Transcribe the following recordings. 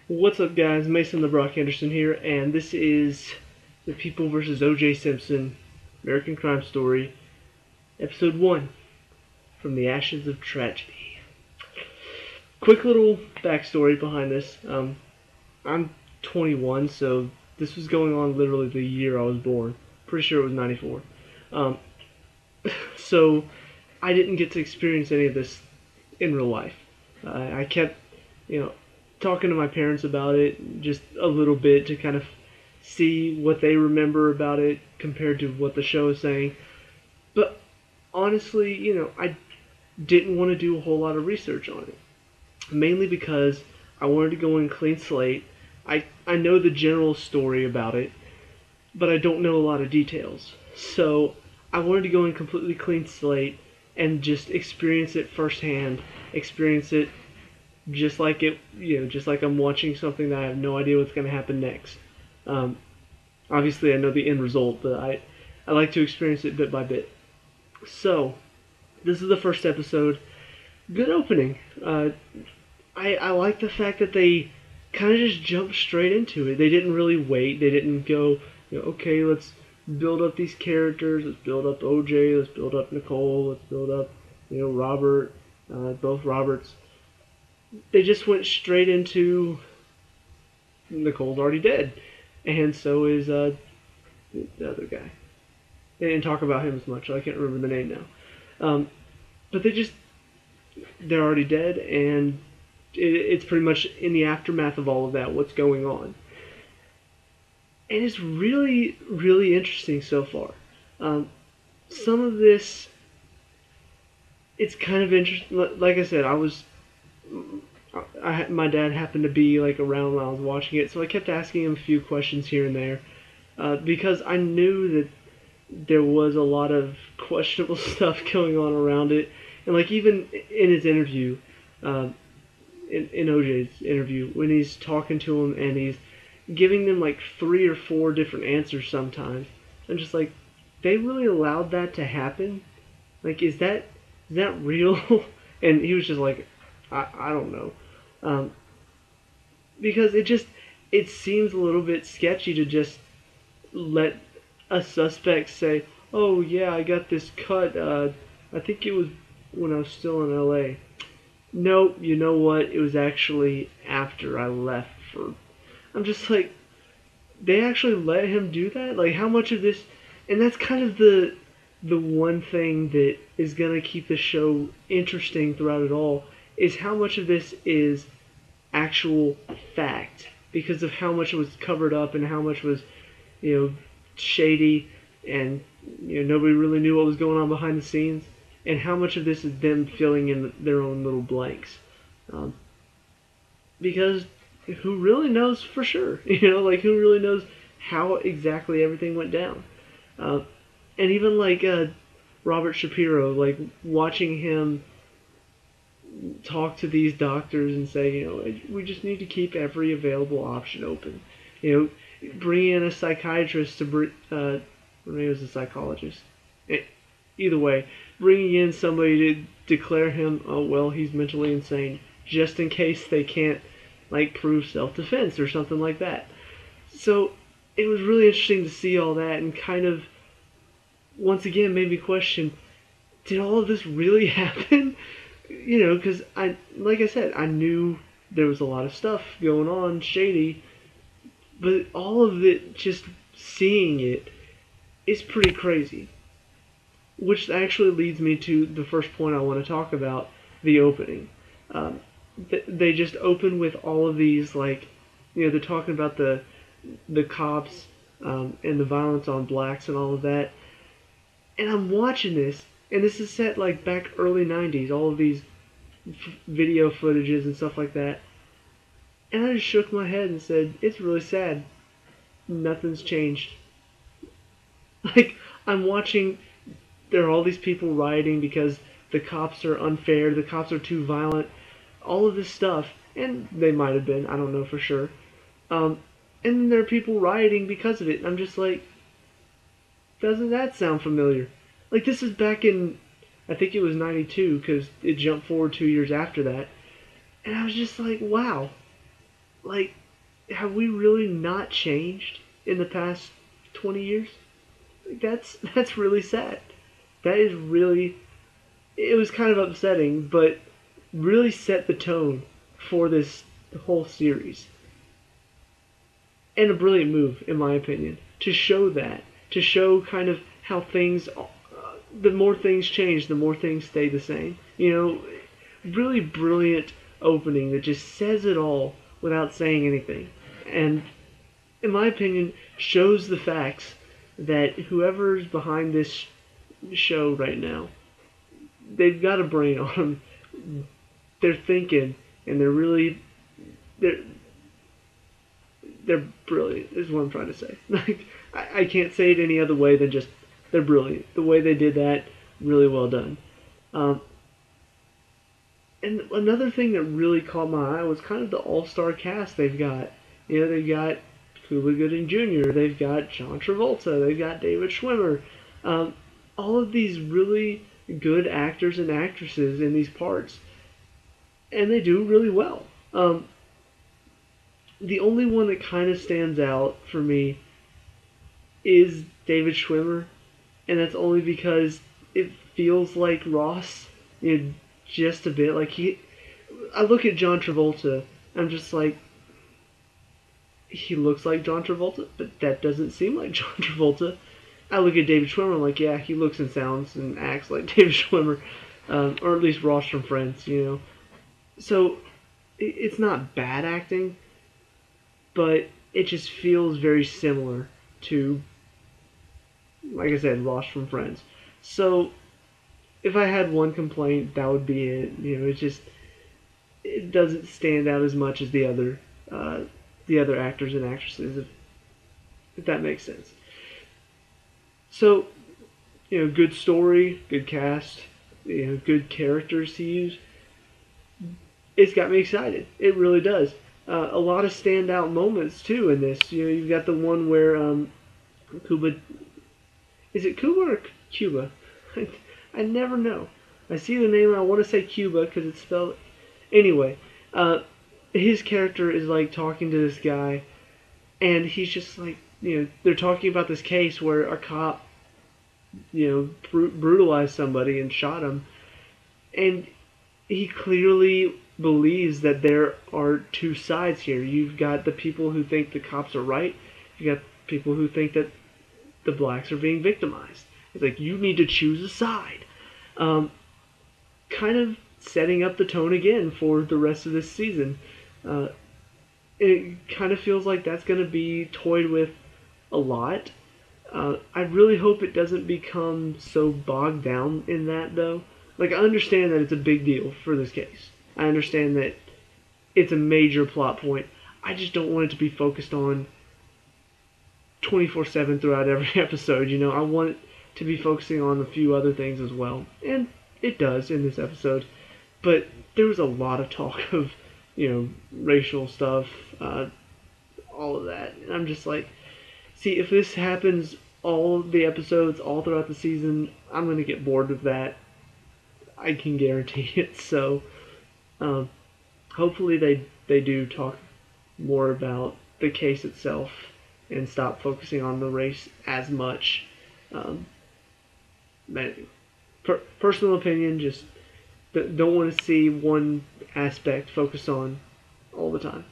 What's up, guys? Mason the Brock Henderson here, and this is The People vs. O.J. Simpson, American Crime Story, Episode 1, From the Ashes of Tragedy. Quick little backstory behind this. I'm 21, so this was going on literally the year I was born. Pretty sure it was 94. Um, so I didn't get to experience any of this in real life. I kept, you know, talking to my parents about it just a little bit to kind of see what they remember about it compared to what the show is saying. But honestly, I didn't want to do a whole lot of research on it. Mainly because I wanted to go in clean slate. I know the general story about it, but I don't know a lot of details. So I wanted to go in completely clean slate and just experience it firsthand, experience it just like I'm watching something that I have no idea what's going to happen next. Um, Obviously, I know the end result, but I like to experience it bit by bit. So, this is the first episode. Good opening. I like the fact that they kind of just jumped straight into it. They didn't really wait. They didn't go, okay, let's build up these characters. Let's build up OJ. Let's build up Nicole. Let's build up, Robert. Both Roberts. They just went straight into Nicole's already dead, and so is the other guy. They didn't talk about him as much. I can't remember the name now. But they're already dead, and it's pretty much in the aftermath of all of that what's going on, and it's really really interesting so far. Some of this, it's kind of interesting. Like I said, my dad happened to be like around when I was watching it, so I kept asking him a few questions here and there, because I knew that there was a lot of questionable stuff going on around it, and like even in his interview, in OJ's interview, when he's talking to him and he's giving them like 3 or 4 different answers sometimes, I'm just like, they really allowed that to happen? Like, is that real? And he was just like, I don't know. Um, because it seems a little bit sketchy to just let a suspect say, "Oh yeah, I got this cut. I think it was when I was still in L.A." No, you know what? It was actually after I left for. I'm just like, they actually let him do that. Like, how much of this? And that's kind of the one thing that is gonna keep the show interesting throughout it all, is how much of this is actual fact because of how much was covered up and how much was, shady, and nobody really knew what was going on behind the scenes, and how much of this is them filling in their own little blanks. Um, because who really knows for sure? Like, who really knows how exactly everything went down? Uh, and even like Robert Shapiro, like watching him talk to these doctors and say, we just need to keep every available option open. Bring in a psychiatrist or maybe it was a psychologist. Either way, bringing in somebody to declare him, oh well, he's mentally insane, just in case they can't like prove self-defense or something like that. So it was really interesting to see all that, and kind of once again made me question, did all of this really happen? Because like I said, I knew there was a lot of stuff going on, shady, but all of it, just seeing it, is pretty crazy. Which actually leads me to the first point I want to talk about: the opening. Um, they just open with all of these, like, they're talking about the cops, and the violence on blacks and all of that. And I'm watching this, and this is set like back early '90s. All of these video footages and stuff like that. And I just shook my head and said, it's really sad. Nothing's changed. Like, I'm watching, there are all these people rioting because the cops are unfair, the cops are too violent, all of this stuff. And they might have been, I don't know for sure. And then there are people rioting because of it. And I'm just like, doesn't that sound familiar? Like, this is back in, I think it was 92, because it jumped forward 2 years after that. And I was just like, wow. Like, have we really not changed in the past 20 years? That's really sad. That is really, it was kind of upsetting, but really set the tone for this whole series. And a brilliant move, in my opinion, to show that, to show kind of how things, the more things change, the more things stay the same. You know, really brilliant opening that just says it all without saying anything. And, in my opinion, shows the facts that whoever's behind this show right now, they've got a brain on them. They're thinking, and they're they're brilliant. Is what I'm trying to say. Like I can't say it any other way than just they're brilliant. The way they did that, really well done. Um, and another thing that really caught my eye was kind of the all-star cast they've got. You know, they've got Cuba Gooding Jr., they've got John Travolta, they've got David Schwimmer. All of these really good actors and actresses in these parts, and they do really well. The only one that kind of stands out for me is David Schwimmer, and that's only because it feels like Ross, you know, just a bit. Like I look at John Travolta, I'm just like, he looks like John Travolta, but that doesn't seem like John Travolta. I look at David Schwimmer, I'm like, yeah, he looks and sounds and acts like David Schwimmer, or at least Ross from Friends, you know. So it's not bad acting, but it just feels very similar to, like I said, Ross from Friends. So if I had one complaint, that would be it. You know, it doesn't stand out as much as the other actors and actresses, if that makes sense. So, you know, good story, good cast, you know, good characters to use. It's got me excited. It really does. A lot of standout moments too in this. You know, you've got the one where Cuba. Is it Cuba or Cuba? I never know. I see the name and I want to say Cuba because it's spelled. Anyway, his character is like talking to this guy, and he's just like, you know, they're talking about this case where a cop, you know, brutalized somebody and shot him, and he clearly believes that there are two sides here. You've got the people who think the cops are right. You got people who think that the blacks are being victimized. It's like, you need to choose a side. Kind of setting up the tone again for the rest of this season. It kind of feels like that's going to be toyed with a lot. I really hope it doesn't become so bogged down in that, though. Like, I understand that it's a big deal for this case. I understand that it's a major plot point. I just don't want it to be focused on 24/7 throughout every episode, you know. I want it to be focusing on a few other things as well. And it does in this episode. But there was a lot of talk of, you know, racial stuff, all of that. And I'm just like, see, if this happens all the episodes, all throughout the season, I'm going to get bored with that. I can guarantee it. So, hopefully they do talk more about the case itself and stop focusing on the race as much. Personal opinion, just don't want to see one aspect focused on all the time.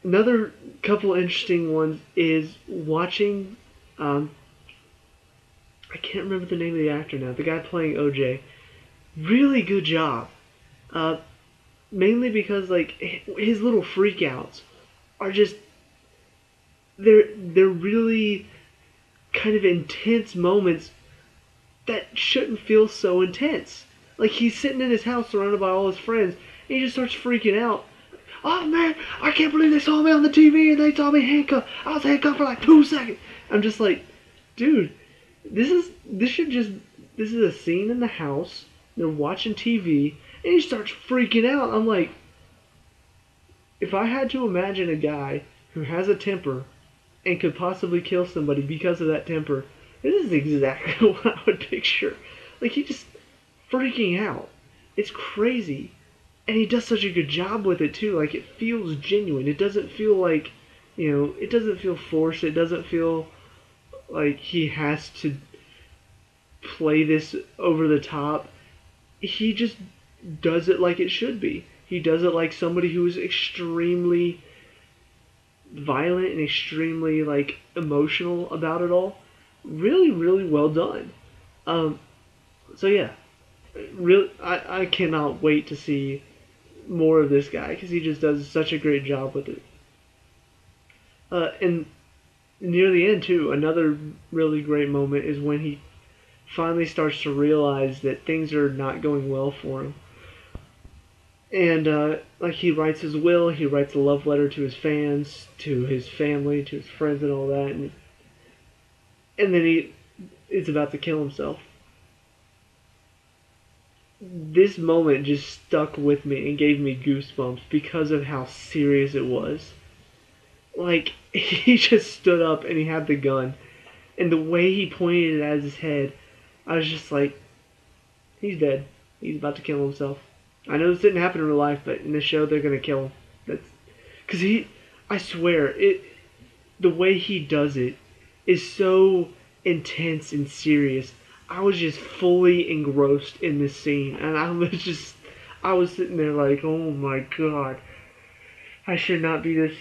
Another couple interesting ones is watching. I can't remember the name of the actor now. The guy playing OJ, really good job. Mainly because like his little freakouts are just they're really kind of intense moments that shouldn't feel so intense. Like, he's sitting in his house surrounded by all his friends, and he just starts freaking out. Oh man, I can't believe they saw me on the TV and they saw me handcuffed. I was handcuffed for like 2 seconds. I'm just like, dude, this is a scene in the house. They're watching TV, and he starts freaking out. I'm like, if I had to imagine a guy who has a temper and could possibly kill somebody because of that temper, this is exactly what I would picture. Like, he just freaking out. It's crazy. and he does such a good job with it too. Like, it feels genuine. It doesn't feel like, it doesn't feel forced. It doesn't feel like he has to play this over the top. He just does it like it should be. He does it like somebody who is extremely violent and extremely like emotional about it all. Really, really well done. Um, so yeah, really, I cannot wait to see more of this guy because he just does such a great job with it. And near the end too, another really great moment is when he finally starts to realize that things are not going well for him. And like he writes his will, he writes a love letter to his fans, to his family, to his friends, and all that. And then he is about to kill himself. This moment just stuck with me and gave me goosebumps because of how serious it was. Like, he just stood up and he had the gun, and the way he pointed it at his head, I was just like, he's dead. He's about to kill himself. I know this didn't happen in real life, but in the show they're gonna kill him. That's because I swear, the way he does it is so intense and serious. I was just fully engrossed in this scene, and I was sitting there like, oh my god, I should not be this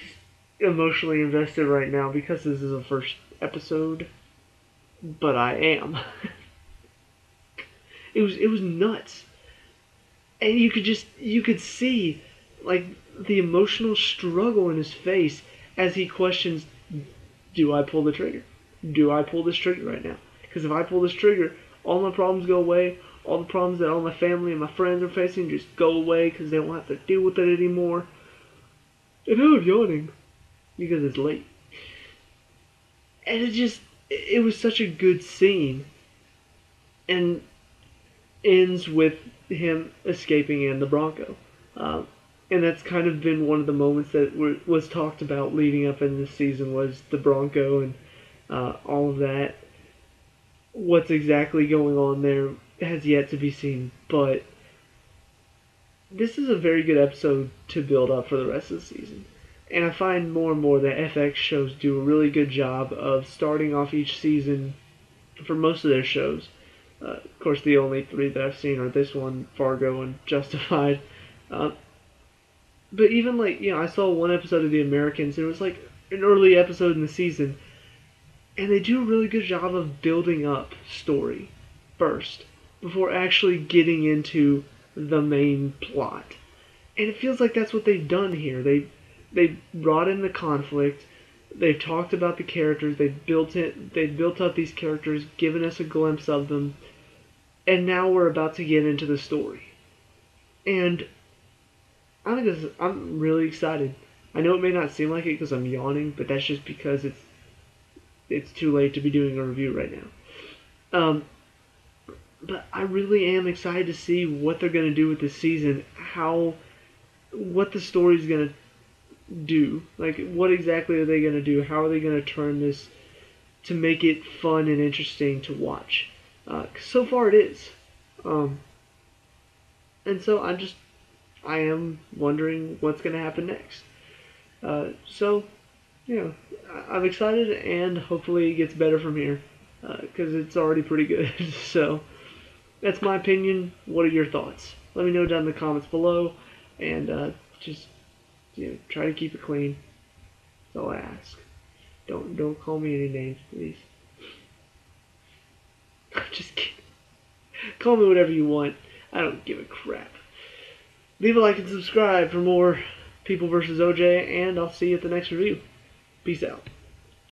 emotionally invested right now because this is the first episode, but I am. It was nuts, and you could see like the emotional struggle in his face as he questions, do I pull the trigger? Do I pull this trigger right now? Because if I pull this trigger, all my problems go away. All the problems that all my family and my friends are facing just go away because they won't have to deal with it anymore. And I'm yawning because it's late. And it was such a good scene. And ends with him escaping in the Bronco. And that's kind of been one of the moments that was talked about leading up in this season was the Bronco and all of that. What's exactly going on there has yet to be seen, but this is a very good episode to build up for the rest of the season. And I find more and more that FX shows do a really good job of starting off each season for most of their shows. Of course, the only three that I've seen are this one, Fargo, and Justified. But even like, I saw one episode of The Americans, and it was like an early episode in the season, and they do a really good job of building up story first before actually getting into the main plot. And it feels like that's what they've done here. They brought in the conflict. They've talked about the characters. They've built up these characters, given us a glimpse of them, and now we're about to get into the story. And I'm really excited. I know it may not seem like it because I'm yawning, but that's just because it's too late to be doing a review right now. But I really am excited to see what they're going to do with this season, what the story's going to do. Like, what exactly are they going to do? How are they going to turn this to make it fun and interesting to watch? 'Cause so far it is. And so I am wondering what's going to happen next. So, I'm excited, and hopefully it gets better from here, because it's already pretty good. So, that's my opinion. What are your thoughts? Let me know down in the comments below, and just try to keep it clean. That's all I ask. Don't call me any names, please. I'm just kidding. Call me whatever you want. I don't give a crap. Leave a like and subscribe for more People vs. OJ, and I'll see you at the next review. Peace out.